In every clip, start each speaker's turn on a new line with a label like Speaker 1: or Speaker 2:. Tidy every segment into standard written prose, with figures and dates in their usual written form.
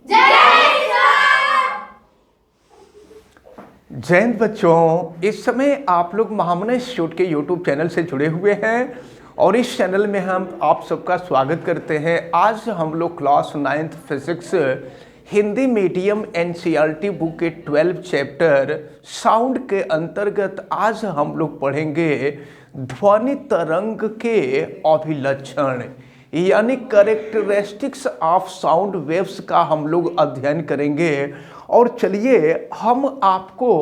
Speaker 1: जय हिंद बच्चों, इस समय आप लोग महामना इंस्टीट्यूट के YouTube चैनल से जुड़े हुए हैं और इस चैनल में हम आप सबका स्वागत करते हैं। आज हम लोग class 9th physics Hindi medium NCERT book के 12 चैप्टर साउंड के अंतर्गत आज हम लोग पढ़ेंगे ध्वनि तरंग के अभिलक्षण यानी कैरेक्टरिस्टिक्स ऑफ साउंड वेव्स का हम लोग अध्ययन करेंगे। और चलिए हम आपको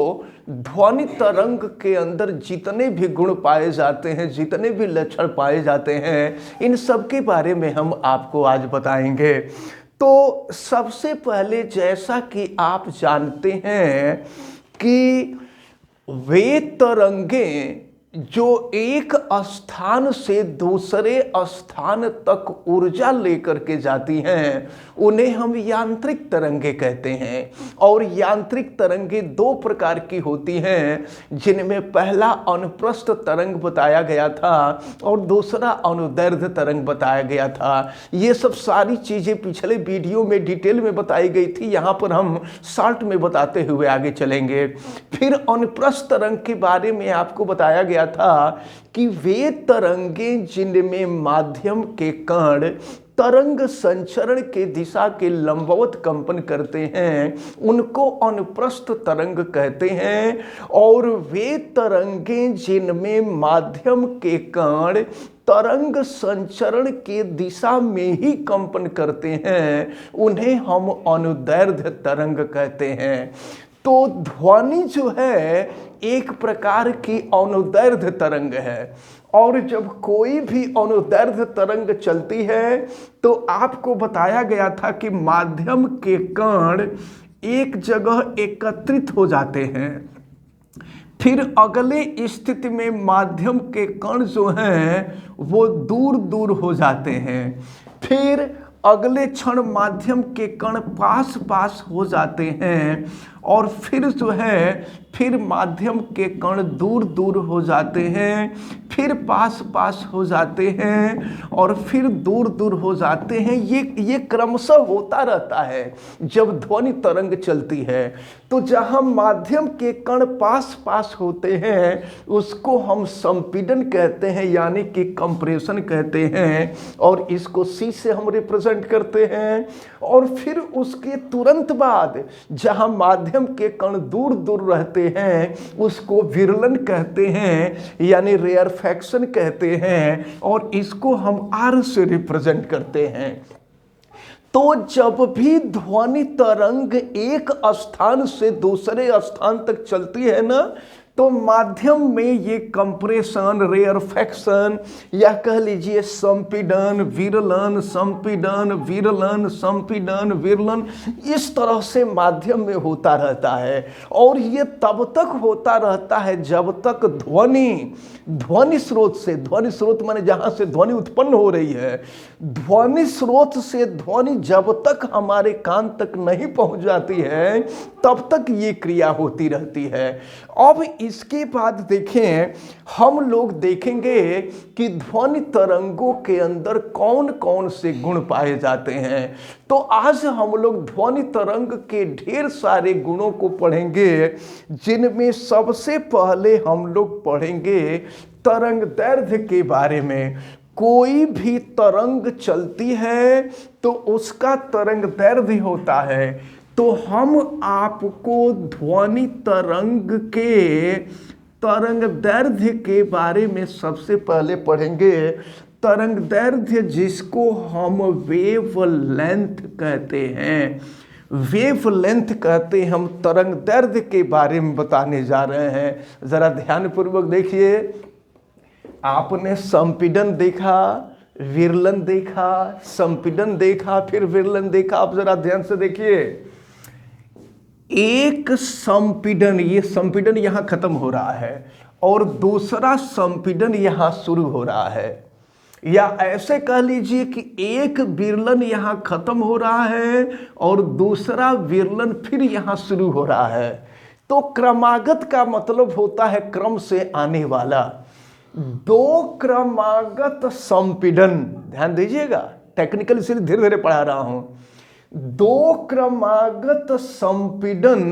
Speaker 1: ध्वनि तरंग के अंदर जितने भी गुण पाए जाते हैं, जितने भी लक्षण पाए जाते हैं, इन सब के बारे में हम आपको आज बताएंगे। तो सबसे पहले जैसा कि आप जानते हैं कि वे तरंगें जो एक स्थान से दूसरे स्थान तक ऊर्जा लेकर के जाती हैं उन्हें हम यांत्रिक तरंगे कहते हैं। और यांत्रिक तरंगे दो प्रकार की होती हैं, जिनमें पहला अनुप्रस्थ तरंग बताया गया था और दूसरा अनुदैर्ध्य तरंग बताया गया था। ये सब सारी चीज़ें पिछले वीडियो में डिटेल में बताई गई थी, यहाँ पर हम शॉर्ट में बताते हुए आगे चलेंगे। फिर अनुप्रस्थ तरंग के बारे में आपको बताया गया था कि वे तरंगें जिनमें माध्यम के कण तरंग संचरण के दिशा के लंबवत कंपन करते हैं उनको अनुप्रस्थ तरंग कहते हैं। और वे तरंगें जिनमें माध्यम के कण तरंग संचरण के दिशा में ही कंपन करते हैं उन्हें हम अनुदैर्ध्य तरंग कहते हैं। तो ध्वनि जो है एक प्रकार की अनुदैर्ध्य तरंग है, और जब कोई भी अनुदैर्ध्य तरंग चलती है तो आपको बताया गया था कि माध्यम के कण एक जगह एकत्रित हो जाते हैं, फिर अगले स्थिति में माध्यम के कण जो हैं वो दूर दूर हो जाते हैं, फिर अगले क्षण माध्यम के कण पास पास हो जाते हैं, और फिर जो है फिर माध्यम के कण दूर दूर हो जाते हैं, फिर पास पास हो जाते हैं और फिर दूर दूर हो जाते हैं। ये क्रमशः होता रहता है जब ध्वनि तरंग चलती है। तो जहाँ माध्यम के कण पास पास होते हैं उसको हम संपीड़न कहते हैं यानी कि कंप्रेशन कहते हैं, और इसको C से हम रिप्रेजेंट करते हैं। और फिर उसके तुरंत बाद जहाँ माध्यम के कण दूर दूर रहते हैं उसको विरलन कहते हैं यानी रेयरफैक्शन कहते हैं, और इसको हम R से रिप्रेजेंट करते हैं। तो जब भी ध्वनि तरंग एक स्थान से दूसरे स्थान तक चलती है ना, तो माध्यम में ये कंप्रेशन, रेयरफैक्शन या कह लीजिए संपीड़न, विरलन, संपीड़न, विरलन, संपीड़न, विरलन, इस तरह से माध्यम में होता रहता है। और ये तब तक होता रहता है जब तक ध्वनि स्रोत से, ध्वनि स्रोत माने जहाँ से ध्वनि उत्पन्न हो रही है, ध्वनि स्रोत से ध्वनि जब तक हमारे कान तक नहीं पहुँच जाती है तब तक ये क्रिया होती रहती है। अब इसके बाद देखें, हम लोग देखेंगे कि ध्वनि तरंगों के अंदर कौन कौन से गुण पाए जाते हैं। तो आज हम लोग ध्वनि तरंग के ढेर सारे गुणों को पढ़ेंगे, जिनमें सबसे पहले हम लोग पढ़ेंगे तरंग दैर्ध्य के बारे में। कोई भी तरंग चलती है तो उसका तरंग दैर्ध्य होता है। तो हम आपको ध्वनि तरंग के तरंग दैर्ध्य के बारे में सबसे पहले पढ़ेंगे। तरंग दैर्ध्य जिसको हम वेव लेंथ कहते हैं, वेव लेंथ कहते हैं, हम तरंग दैर्ध्य के बारे में बताने जा रहे हैं। जरा ध्यानपूर्वक देखिए, आपने संपीड़न देखा, विरलन देखा, संपीड़न देखा, फिर विरलन देखा। आप जरा ध्यान से देखिए, एक संपीड़न, ये संपीड़न यहाँ खत्म हो रहा है और दूसरा संपीड़न यहाँ शुरू हो रहा है, या ऐसे कह लीजिए कि एक विरलन यहाँ खत्म हो रहा है और दूसरा विरलन फिर यहाँ शुरू हो रहा है। तो क्रमागत का मतलब होता है क्रम से आने वाला। दो क्रमागत संपीड़न, ध्यान दीजिएगा, टेक्निकल इसलिए धीरे धीरे पढ़ा रहा हूं। दो क्रमागत संपीड़न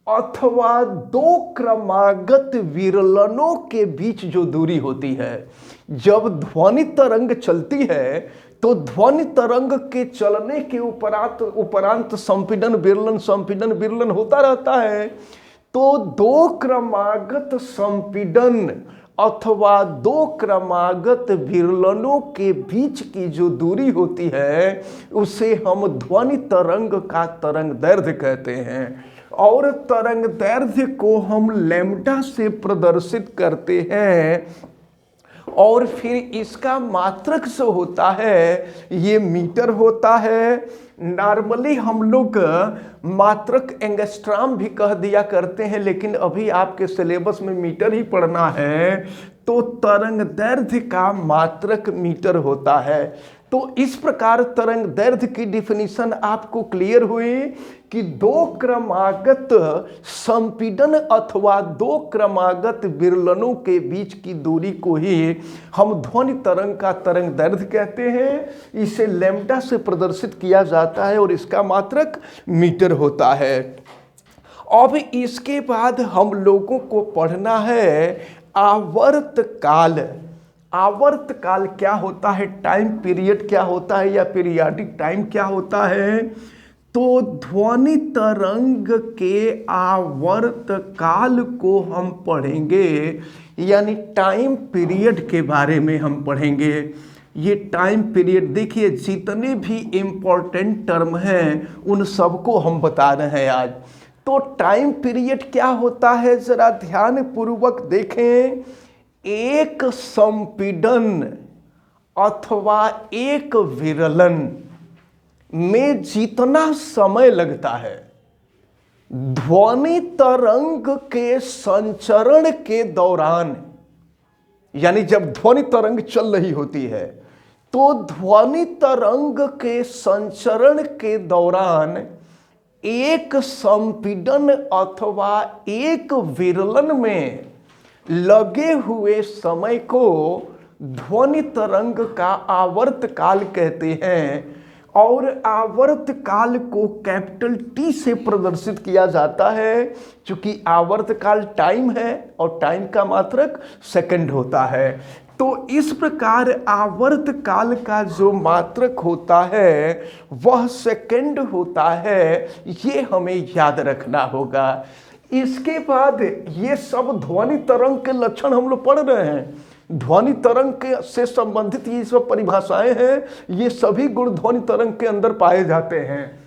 Speaker 1: अथवा दो क्रमागत विरलनों के बीच जो दूरी होती है, जब ध्वनि तरंग चलती है तो ध्वनि तरंग के चलने के उपरांत संपीड़न विरलन होता रहता है। तो दो क्रमागत संपीड़न अथवा दो क्रमागत विरलनों के बीच की जो दूरी होती है उसे हम ध्वनि तरंग का तरंग दैर्ध्य कहते हैं, और तरंग दैर्ध्य को हम लैम्ब्डा से प्रदर्शित करते हैं। और फिर इसका मात्रक जो होता है ये मीटर होता है। नॉर्मली हम लोग मात्रक एंगस्ट्राम भी कह दिया करते हैं, लेकिन अभी आपके सिलेबस में मीटर ही पढ़ना है, तो तरंग दैर्ध्य का मात्रक मीटर होता है। तो इस प्रकार तरंग दैर्ध्य की डिफिनीशन आपको क्लियर हुई कि दो क्रमागत संपीड़न अथवा दो क्रमागत विरलनों के बीच की दूरी को ही हम ध्वनि तरंग का तरंग दैर्ध्य कहते हैं। इसे लैम्ब्डा से प्रदर्शित किया जाता है और इसका मात्रक मीटर होता है। अब इसके बाद हम लोगों को पढ़ना है आवर्तकाल। आवर्तकाल क्या होता है, टाइम पीरियड क्या होता है या पीरियाडिक टाइम क्या होता है। तो ध्वनि तरंग के आवर्तकाल को हम पढ़ेंगे, यानी टाइम पीरियड के बारे में हम पढ़ेंगे। ये टाइम पीरियड देखिए, जितने भी इम्पोर्टेंट टर्म हैं उन सबको हम बता रहे हैं आज। तो टाइम पीरियड क्या होता है जरा ध्यान पूर्वक देखें। एक संपीड़न अथवा एक विरलन में जितना समय लगता है ध्वनि तरंग के संचरण के दौरान, यानी जब ध्वनि तरंग चल रही होती है तो ध्वनि तरंग के संचरण के दौरान एक संपीड़न अथवा एक विरलन में लगे हुए समय को ध्वनि तरंग का आवर्तकाल कहते हैं। और आवर्तकाल को कैपिटल टी से प्रदर्शित किया जाता है, क्योंकि आवर्तकाल टाइम है और टाइम का मात्रक सेकंड होता है। तो इस प्रकार आवर्तकाल का जो मात्रक होता है वह सेकंड होता है, ये हमें याद रखना होगा। इसके बाद ये सब ध्वनि तरंग के लक्षण हम लोग पढ़ रहे हैं। ध्वनि तरंग के से संबंधित ये सब परिभाषाएं हैं, ये सभी गुण ध्वनि तरंग के अंदर पाए जाते हैं।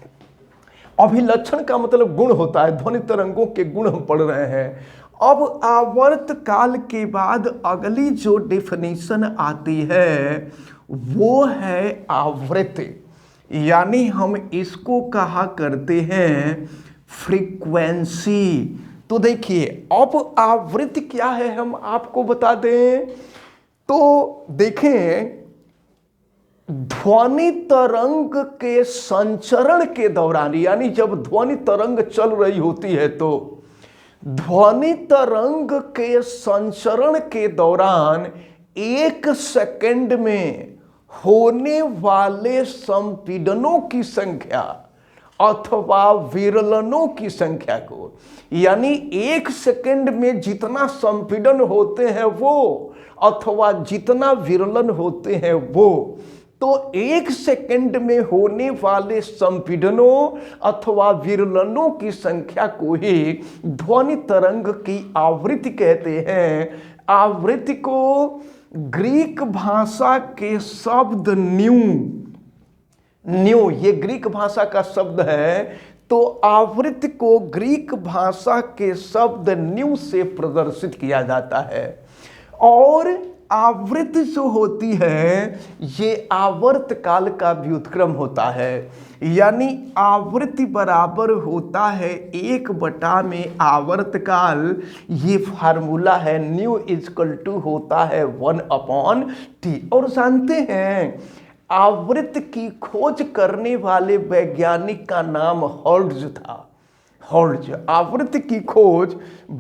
Speaker 1: अभिलक्षण का मतलब गुण होता है, ध्वनि तरंगों के गुण हम पढ़ रहे हैं। अब आवर्तकाल के बाद अगली जो डेफिनेशन आती है वो है आवृत्ति, यानी हम इसको कहा करते हैं फ्रीक्वेंसी। तो देखिए अब आवृत्ति क्या है हम आपको बता दें। तो देखें, ध्वनि तरंग के संचरण के दौरान, यानी जब ध्वनि तरंग चल रही होती है तो ध्वनि तरंग के संचरण के दौरान एक सेकंड में होने वाले संपीड़नों की संख्या अथवा विरलनों की संख्या को, यानी एक सेकंड में जितना संपीड़न होते हैं वो अथवा जितना विरलन होते हैं वो, तो एक सेकंड में होने वाले संपीड़नों अथवा विरलनों की संख्या को ही ध्वनि तरंग की आवृत्ति कहते हैं। आवृत्ति को ग्रीक भाषा के शब्द न्यू, ये ग्रीक भाषा का शब्द है। तो आवृत्ति को ग्रीक भाषा के शब्द न्यू से प्रदर्शित किया जाता है। और आवृत्ति जो होती है ये आवर्तकाल का व्युत्क्रम होता है, यानी आवृत्ति बराबर होता है 1 में आवर्तकाल। ये फार्मूला है, न्यू इक्वल टू होता है 1/t। और जानते हैं आवृत्ति की खोज करने वाले वैज्ञानिक का नाम हर्ट्ज था। हर्ट्ज, आवृत्ति की खोज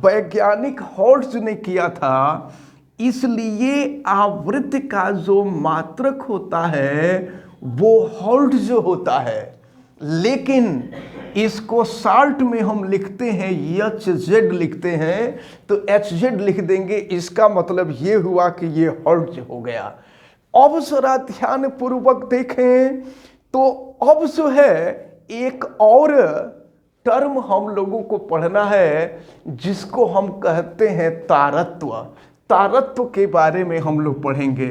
Speaker 1: वैज्ञानिक हर्ट्ज ने किया था। इसलिए आवृत्ति का जो मात्रक होता है वो हर्ट्ज होता है। लेकिन इसको शार्ट में हम लिखते हैं HZ लिखते हैं, तो HZ लिख देंगे, इसका मतलब ये हुआ कि ये हर्ट्ज हो गया। अब जरा ध्यान पूर्वक देखें तो अब जो है एक और टर्म हम लोगों को पढ़ना है जिसको हम कहते हैं तारत्व। तारत्व के बारे में हम लोग पढ़ेंगे।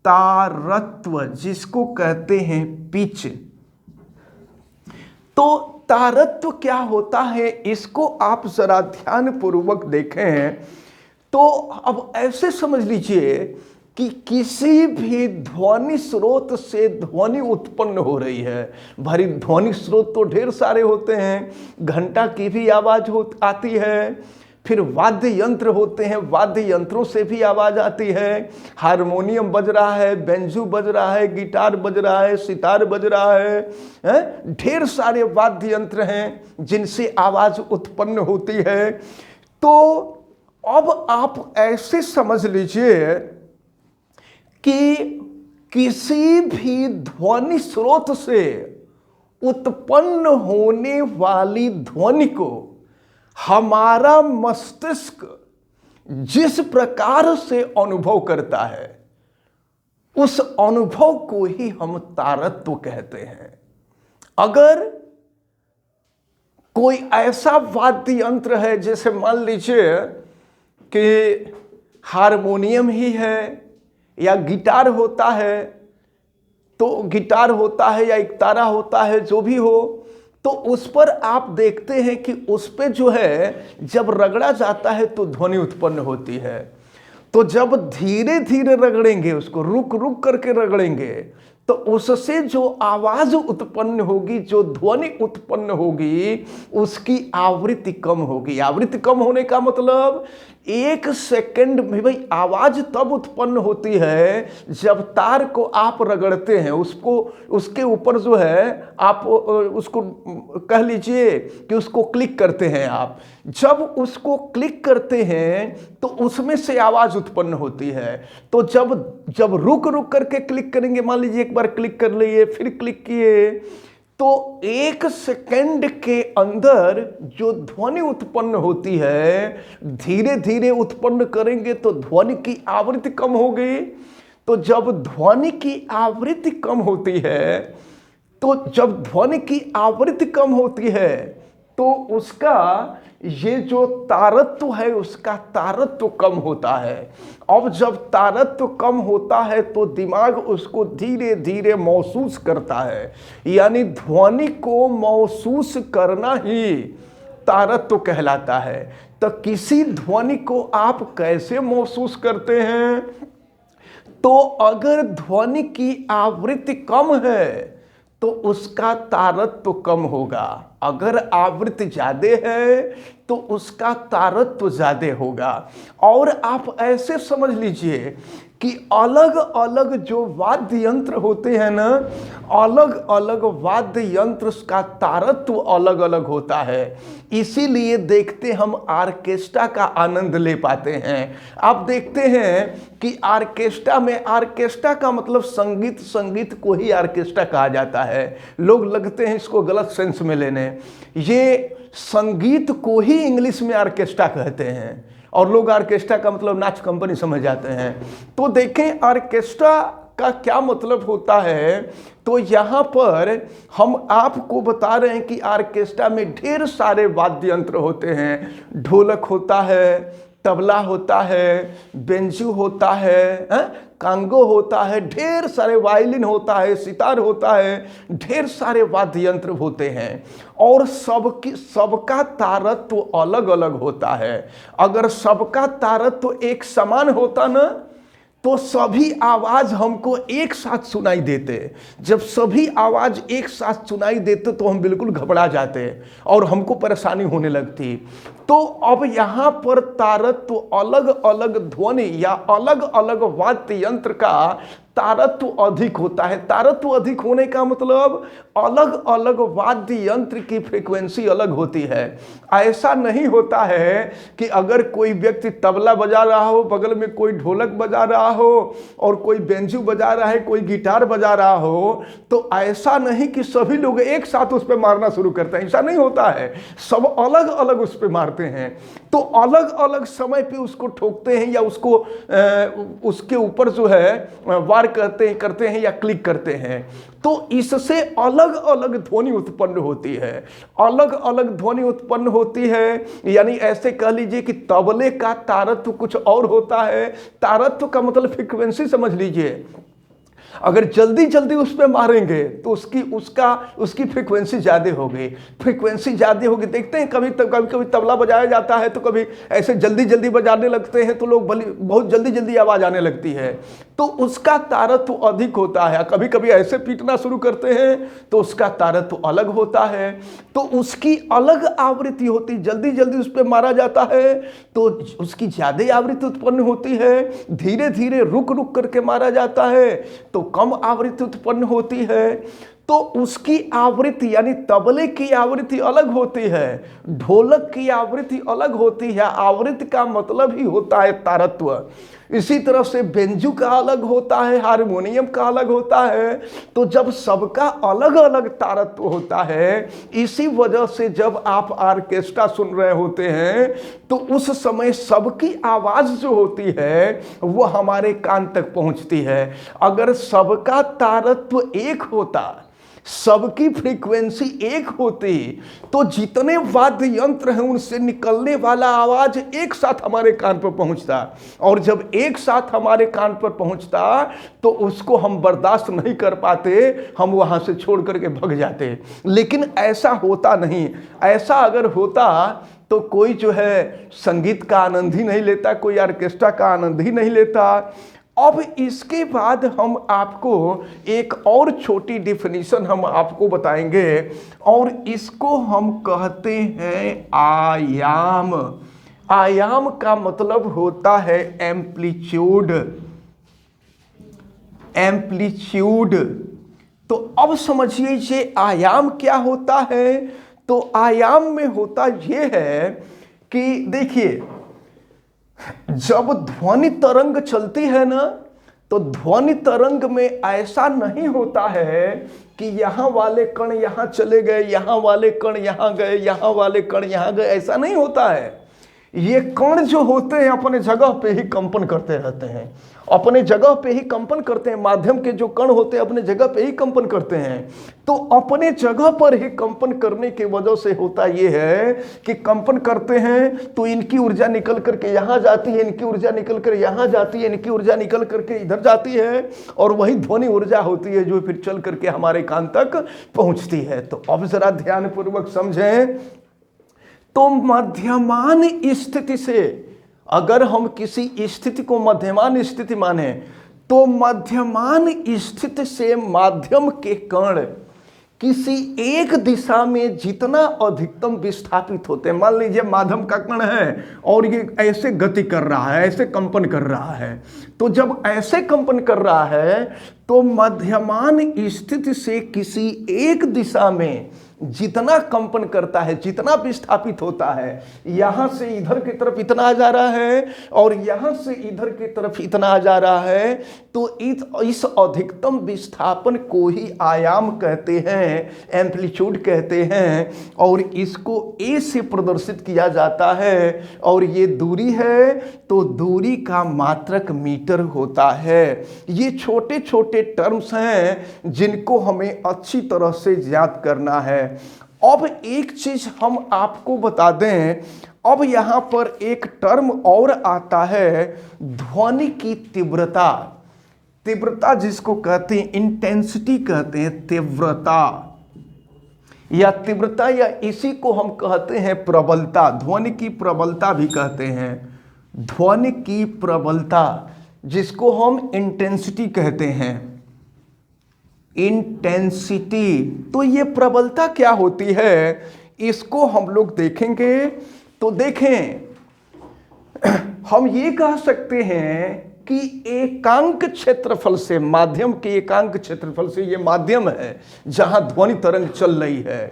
Speaker 1: तारत्व जिसको कहते हैं पिच। तो तारत्व क्या होता है इसको आप जरा ध्यान पूर्वक देखें तो अब ऐसे समझ लीजिए कि किसी भी ध्वनि स्रोत से ध्वनि उत्पन्न हो रही है। भारी ध्वनि स्रोत तो ढेर सारे होते हैं, घंटा की भी आवाज आती है, फिर वाद्य यंत्र होते हैं, वाद्य यंत्रों से भी आवाज आती है, हारमोनियम बज रहा है, बेंजू बज रहा है, गिटार बज रहा है, सितार बज रहा है, ढेर सारे वाद्य यंत्र हैं जिनसे आवाज उत्पन्न होती है। तो अब आप ऐसे समझ लीजिए कि किसी भी ध्वनि स्रोत से उत्पन्न होने वाली ध्वनि को हमारा मस्तिष्क जिस प्रकार से अनुभव करता है उस अनुभव को ही हम तारत्व कहते हैं। अगर कोई ऐसा वाद्य यंत्र है, जैसे मान लीजिए कि हारमोनियम ही है या गिटार होता है, तो गिटार होता है या एक तारा होता है, जो भी हो, तो उस पर आप देखते हैं कि उस पे जो है जब रगड़ा जाता है तो ध्वनि उत्पन्न होती है। तो जब धीरे धीरे रगड़ेंगे, उसको रुक रुक करके रगड़ेंगे, तो उससे जो आवाज उत्पन्न होगी, जो ध्वनि उत्पन्न होगी, उसकी आवृत्ति कम होगी। आवृत्ति कम होने का मतलब 1 सेकंड में, भाई आवाज तब उत्पन्न होती है जब तार को आप रगड़ते हैं, उसको उसके ऊपर जो है आप उसको कह लीजिए कि उसको क्लिक करते हैं आप। जब उसको क्लिक करते हैं तो उसमें से आवाज उत्पन्न होती है। तो जब रुक रुक करके क्लिक करेंगे, मान लीजिए एक बार क्लिक कर लिए, फिर क्लिक किए, तो 1 सेकंड के अंदर जो ध्वनि उत्पन्न होती है, धीरे धीरे उत्पन्न करेंगे तो ध्वनि की आवृत्ति कम होगी। तो जब ध्वनि की आवृत्ति कम होती है, तो जब ध्वनि की आवृत्ति कम होती है तो उसका ये जो तारत्व है उसका तारत्व कम होता है। अब जब तारत्व कम होता है तो दिमाग उसको धीरे धीरे महसूस करता है, यानी ध्वनि को महसूस करना ही तारत्व कहलाता है। तो किसी ध्वनि को आप कैसे महसूस करते हैं? तो अगर ध्वनि की आवृत्ति कम है तो उसका तारत्व कम होगा, अगर आवृत्ति ज्यादा है तो उसका तारत्व ज्यादा होगा। और आप ऐसे समझ लीजिए कि अलग अलग जो वाद्य यंत्र होते हैं ना, अलग अलग वाद्य यंत्र का तारत्व अलग अलग होता है। इसीलिए देखते हम आर्केस्ट्रा का आनंद ले पाते हैं। आप देखते हैं कि आर्केस्ट्रा में, आर्केस्ट्रा का मतलब संगीत, संगीत को ही आर्केस्ट्रा कहा जाता है। लोग लगते हैं इसको गलत सेंस में लेने, ये संगीत को ही इंग्लिश में आर्केस्ट्रा कहते हैं और लोग आर्केस्ट्रा का मतलब नाच कंपनी समझ जाते हैं। तो देखें आर्केस्ट्रा का क्या मतलब होता है। तो यहाँ पर हम आपको बता रहे हैं कि आर्केस्ट्रा में ढेर सारे वाद्य यंत्र होते हैं। ढोलक होता है, तबला होता है, बेंजू होता है, कांगो होता है, ढेर सारे वायलिन होता है, सितार होता है, ढेर सारे वाद्य यंत्र होते हैं और सबका तारत्व अलग अलग होता है। अगर सबका तारत्व एक समान होता ना तो सभी आवाज हमको एक साथ सुनाई देते। जब सभी आवाज एक साथ सुनाई देते तो हम बिल्कुल घबरा जाते और हमको परेशानी होने लगती। तो अब यहाँ पर तारत्व, अलग अलग ध्वनि या अलग अलग वाद्य यंत्र का तारत्व अधिक होता है। तारत्व अधिक होने का मतलब अलग अलग वाद्य यंत्र की फ्रीक्वेंसी अलग होती है। ऐसा नहीं होता है कि अगर कोई व्यक्ति तबला बजा रहा हो, बगल में कोई ढोलक बजा रहा हो और कोई बेंजू बजा रहा है, कोई गिटार बजा रहा हो, तो ऐसा नहीं कि सभी लोग एक साथ उस पर मारना शुरू करते हैं। ऐसा नहीं होता है, सब अलग अलग उस पर मारते हैं। तो अलग अलग समय पे उसको ठोकते हैं या उसको उसके ऊपर जो है वार करते हैं या क्लिक करते हैं। तो इससे अलग अलग ध्वनि उत्पन्न होती है, अलग अलग ध्वनि उत्पन्न होती है। यानी ऐसे कह लीजिए कि तबले का तारत्व कुछ और होता है। तारत्व का मतलब फ्रीक्वेंसी समझ लीजिए। अगर जल्दी जल्दी उस पर मारेंगे तो उसकी फ्रीक्वेंसी ज़्यादा होगी। फ्रीक्वेंसी ज़्यादा होगी, देखते हैं कभी तबला बजाया जाता है तो कभी ऐसे जल्दी जल्दी बजाने लगते हैं तो लोग बहुत जल्दी जल्दी आवाज़ आने लगती है, तो उसका तारत्व अधिक होता है। कभी कभी ऐसे पीटना शुरू करते हैं तो उसका तारत्व अलग होता है, तो उसकी अलग आवृत्ति होती। जल्दी जल्दी उस पर मारा जाता है तो उसकी ज़्यादा आवृत्ति उत्पन्न होती है। धीरे धीरे रुक रुक करके मारा जाता है तो कम आवृत्ति उत्पन्न होती है। तो उसकी आवृत्ति यानी तबले की आवृत्ति अलग होती है, ढोलक की आवृत्ति अलग होती है। आवृत्ति का मतलब ही होता है तारत्व। इसी तरह से बेंजू का अलग होता है, हारमोनियम का अलग होता है। तो जब सबका अलग अलग तारत्व होता है, इसी वजह से जब आप ऑर्केस्ट्रा सुन रहे होते हैं तो उस समय सबकी आवाज़ जो होती है वो हमारे कान तक पहुंचती है। अगर सबका तारत्व एक होता, सबकी फ्रीक्वेंसी एक होती, तो जितने वाद्य यंत्र हैं उनसे निकलने वाला आवाज एक साथ हमारे कान पर पहुंचता। और जब एक साथ हमारे कान पर पहुंचता तो उसको हम बर्दाश्त नहीं कर पाते, हम वहां से छोड़ करके भाग जाते। लेकिन ऐसा होता नहीं। ऐसा अगर होता तो कोई जो है संगीत का आनंद ही नहीं लेता, कोई ऑर्केस्ट्रा का आनंद ही नहीं लेता। अब इसके बाद हम आपको एक और छोटी डिफिनीशन हम आपको बताएंगे और इसको हम कहते हैं आयाम। आयाम का मतलब होता है एम्पलीट्यूड। एम्पलीट्यूड। तो अब समझिए ये आयाम क्या होता है। तो आयाम में होता यह है कि देखिए, जब ध्वनि तरंग चलती है ना, तो ध्वनि तरंग में ऐसा नहीं होता है कि यहाँ वाले कण यहाँ चले गए, यहाँ वाले कण यहाँ गए, यहाँ वाले कण यहाँ गए, ऐसा नहीं होता है। ये कण जो होते हैं अपने जगह पे ही कंपन करते रहते हैं, अपने जगह पे ही कंपन करते हैं। माध्यम के जो कण होते हैं अपने जगह पे ही कंपन करते हैं। तो अपने जगह पर ही कंपन करने की वजह से होता ये है कि कंपन करते हैं तो इनकी ऊर्जा निकल करके यहाँ जाती है, इनकी ऊर्जा निकल कर यहाँ जाती है, इनकी ऊर्जा निकल करके इधर जाती है, और वही ध्वनि ऊर्जा होती है जो फिर चल करके हमारे कान तक पहुँचती है। तो अब जरा ध्यानपूर्वक समझें। तो मध्यमान स्थिति से, अगर हम किसी स्थिति को मध्यमान स्थिति माने, तो मध्यमान स्थिति से माध्यम के कण किसी एक दिशा में जितना अधिकतम विस्थापित होते हैं, मान लीजिए माध्यम का कण है और ये ऐसे गति कर रहा है, ऐसे कंपन कर रहा है, तो जब ऐसे कंपन कर रहा है तो मध्यमान स्थिति से किसी एक दिशा में जितना कंपन करता है, जितना विस्थापित होता है, यहां से इधर की तरफ इतना आ जा रहा है और यहां से इधर की तरफ इतना आ जा रहा है, तो इस अधिकतम विस्थापन को ही आयाम कहते हैं, एम्पलीट्यूड कहते हैं। और इसको ए से प्रदर्शित किया जाता है, और ये दूरी है तो दूरी का मात्रक मीटर होता है। ये छोटे छोटे टर्म्स हैं जिनको हमें अच्छी तरह से याद करना है। अब एक चीज हम आपको बता दें, अब यहां पर एक टर्म और आता है, ध्वनि की तीव्रता। तीव्रता जिसको कहते हैं इंटेंसिटी कहते हैं, तीव्रता या तीव्रता, या इसी को हम कहते हैं प्रबलता। ध्वनि की प्रबलता भी कहते हैं, ध्वनि की प्रबलता जिसको हम इंटेंसिटी कहते हैं, इंटेंसिटी। तो ये प्रबलता क्या होती है इसको हम लोग देखेंगे। तो देखें, हम ये कह सकते हैं की एकांक क्षेत्रफल से, माध्यम के एकांक क्षेत्रफल से, ये माध्यम है जहां ध्वनि तरंग चल रही है,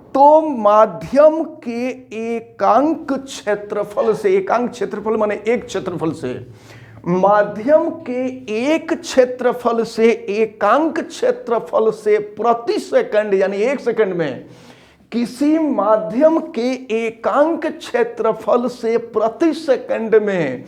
Speaker 1: तो माध्यम के एकांक क्षेत्रफल से, एकांक क्षेत्रफल माने एक क्षेत्रफल से, माध्यम के एक क्षेत्रफल से एकांक क्षेत्रफल से प्रति सेकंड यानी एक सेकंड में किसी माध्यम के एकांक क्षेत्रफल से प्रति सेकंड में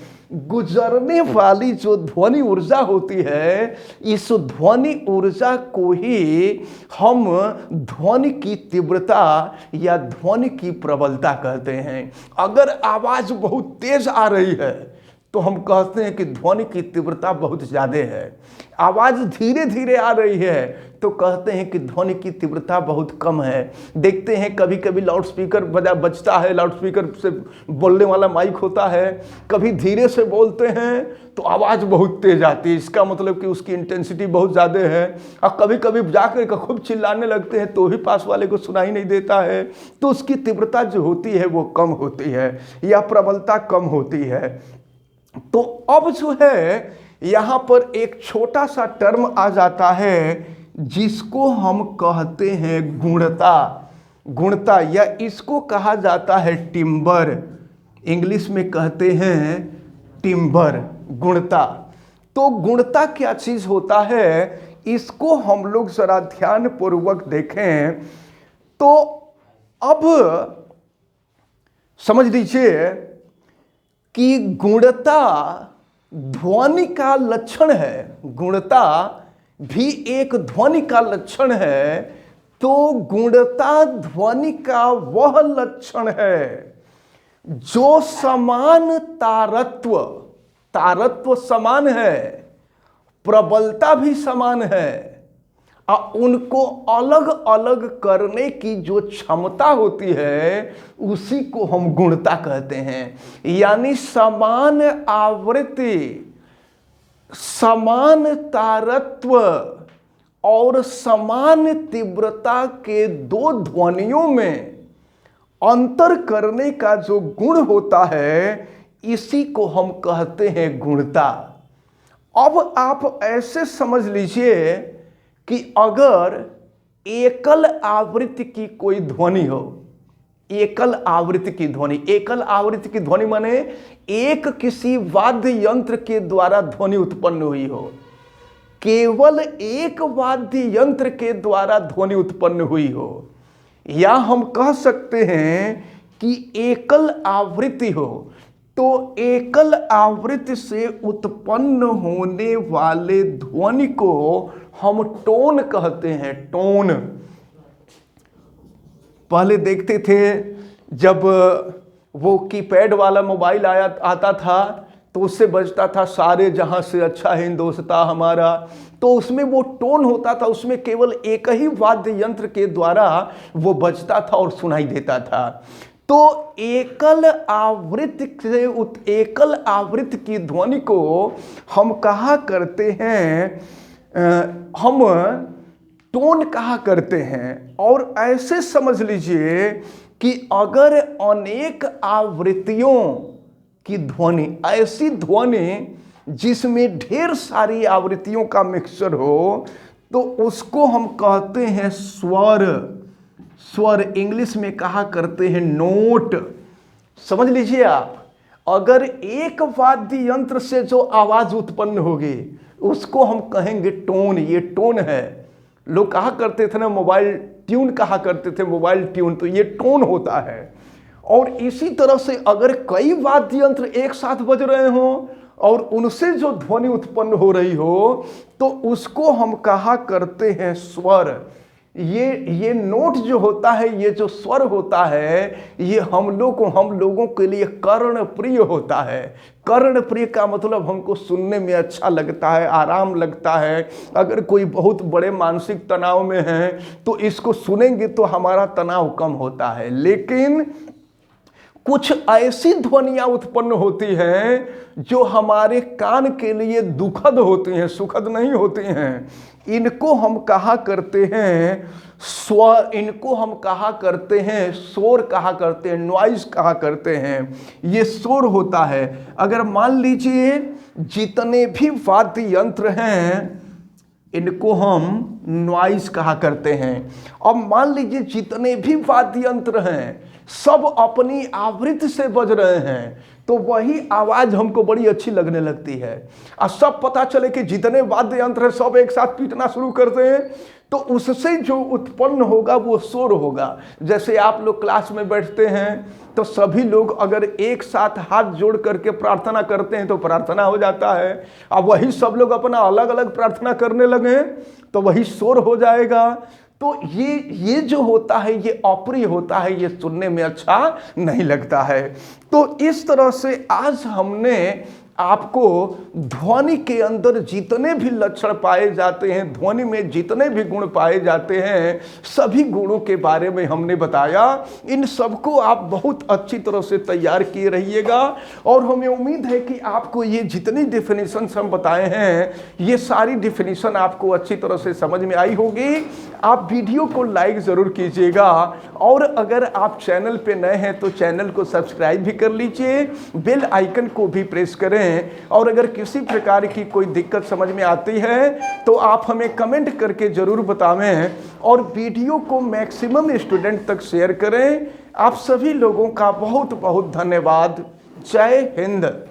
Speaker 1: गुजरने वाली जो ध्वनि ऊर्जा होती है, इस ध्वनि ऊर्जा को ही हम ध्वनि की तीव्रता या ध्वनि की प्रबलता कहते हैं। अगर आवाज बहुत तेज आ रही है तो हम कहते हैं कि ध्वनि की तीव्रता बहुत ज़्यादा है। आवाज़ धीरे धीरे आ रही है तो कहते हैं कि ध्वनि की तीव्रता बहुत कम है। देखते हैं कभी कभी लाउड स्पीकर बजता है, लाउड स्पीकर से बोलने वाला माइक होता है, कभी धीरे से बोलते हैं तो आवाज़ बहुत तेज आती है, इसका मतलब कि उसकी इंटेंसिटी बहुत ज़्यादा है। और कभी कभी जाकर के खूब चिल्लाने लगते हैं तो भी पास वाले को सुनाई नहीं देता है, तो उसकी तीव्रता जो होती है वो कम होती है या प्रबलता कम होती है। तो अब जो है यहाँ पर एक छोटा सा टर्म आ जाता है जिसको हम कहते हैं गुणता। गुणता या इसको कहा जाता है टिम्बर, इंग्लिश में कहते हैं टिम्बर, गुणता। तो गुणता क्या चीज होता है, इसको हम लोग जरा ध्यान पूर्वक देखें तो अब समझ लीजिए कि गुणता ध्वनि का लक्षण है, गुणता भी एक ध्वनि का लक्षण है। तो गुणता ध्वनि का वह लक्षण है जो समान तारत्व, तारत्व समान है, प्रबलता भी समान है, और उनको अलग अलग करने की जो क्षमता होती है उसी को हम गुणता कहते हैं। यानी समान आवृत्ति, समान तारत्व और समान तीव्रता के दो ध्वनियों में अंतर करने का जो गुण होता है इसी को हम कहते हैं गुणता। अब आप ऐसे समझ लीजिए कि अगर एकल आवृत्ति की कोई ध्वनि हो, एकल आवृत्ति की ध्वनि, एकल आवृत्ति की ध्वनि माने एक किसी वाद्य यंत्र के द्वारा ध्वनि उत्पन्न हुई हो, केवल एक वाद्य यंत्र के द्वारा ध्वनि उत्पन्न हुई हो, या हम कह सकते हैं कि एकल आवृत्ति हो। तो एकल आवृत्ति से उत्पन्न होने वाले ध्वनि को हम टोन कहते हैं, टोन। पहले देखते थे जब वो कीपैड वाला मोबाइल आता था तो उससे बजता था सारे जहां से अच्छा हिंदुस्तान हमारा, तो उसमें वो टोन होता था, उसमें केवल एक ही वाद्य यंत्र के द्वारा वो बजता था और सुनाई देता था। तो एकल आवृत्ति से एकल आवृत्ति की ध्वनि को हम कहा करते हैं, हम टोन कहा करते हैं। और ऐसे समझ लीजिए कि अगर अनेक आवृत्तियों की ध्वनि, ऐसी ध्वनि जिसमें ढेर सारी आवृत्तियों का मिक्सचर हो, तो उसको हम कहते हैं स्वर। स्वर इंग्लिश में कहा करते हैं नोट। समझ लीजिए आप, अगर एक वाद्य यंत्र से जो आवाज उत्पन्न होगी उसको हम कहेंगे टोन, ये टोन है। लोग कहा करते थे ना मोबाइल ट्यून कहा करते थे, मोबाइल ट्यून, तो ये टोन होता है। और इसी तरह से अगर कई वाद्य यंत्र एक साथ बज रहे हों और उनसे जो ध्वनि उत्पन्न हो रही हो तो उसको हम कहा करते हैं स्वर। ये नोट जो होता है, ये जो स्वर होता है, ये हम लोगों के लिए कर्ण प्रिय होता है। कर्ण प्रिय का मतलब हमको सुनने में अच्छा लगता है, आराम लगता है। अगर कोई बहुत बड़े मानसिक तनाव में है तो इसको सुनेंगे तो हमारा तनाव कम होता है। लेकिन कुछ ऐसी ध्वनियां उत्पन्न होती हैं जो हमारे कान के लिए दुखद होती हैं, सुखद नहीं होती हैं। इनको हम कहा करते हैं स्वर, इनको हम कहा करते हैं शोर, कहा करते हैं नॉइज, कहा करते हैं। ये शोर होता है। अगर मान लीजिए जितने भी वाद्य यंत्र हैं इनको हम नॉइज कहा करते हैं। अब मान लीजिए जितने भी वाद्य यंत्र हैं सब अपनी आवृत्ति से बज रहे हैं तो वही आवाज हमको बड़ी अच्छी लगने लगती है। और सब पता चले कि जितने वाद्य यंत्र हैं सब एक साथ पीटना शुरू करते हैं तो उससे जो उत्पन्न होगा वो शोर होगा। जैसे आप लोग क्लास में बैठते हैं तो सभी लोग अगर एक साथ हाथ जोड़ करके प्रार्थना करते हैं तो प्रार्थना हो जाता है। अब वही सब लोग अपना अलग अलग प्रार्थना करने लगे तो वही शोर हो जाएगा। तो ये जो होता है ये अप्रिय होता है, ये सुनने में अच्छा नहीं लगता है। तो इस तरह से आज हमने आपको ध्वनि के अंदर जितने भी लक्षण पाए जाते हैं, ध्वनि में जितने भी गुण पाए जाते हैं, सभी गुणों के बारे में हमने बताया। इन सबको आप बहुत अच्छी तरह से तैयार किए रहिएगा और हमें उम्मीद है कि आपको ये जितनी डिफिनीशन हम बताए हैं ये सारी डिफिनीशन आपको अच्छी तरह से समझ में आई होगी। आप वीडियो को लाइक ज़रूर कीजिएगा और अगर आप चैनल पे नए हैं तो चैनल को सब्सक्राइब भी कर लीजिए, बेल आइकन को भी प्रेस करें। और अगर किसी प्रकार की कोई दिक्कत समझ में आती है तो आप हमें कमेंट करके जरूर बतावें और वीडियो को मैक्सिमम स्टूडेंट तक शेयर करें। आप सभी लोगों का बहुत बहुत धन्यवाद। जय हिंद।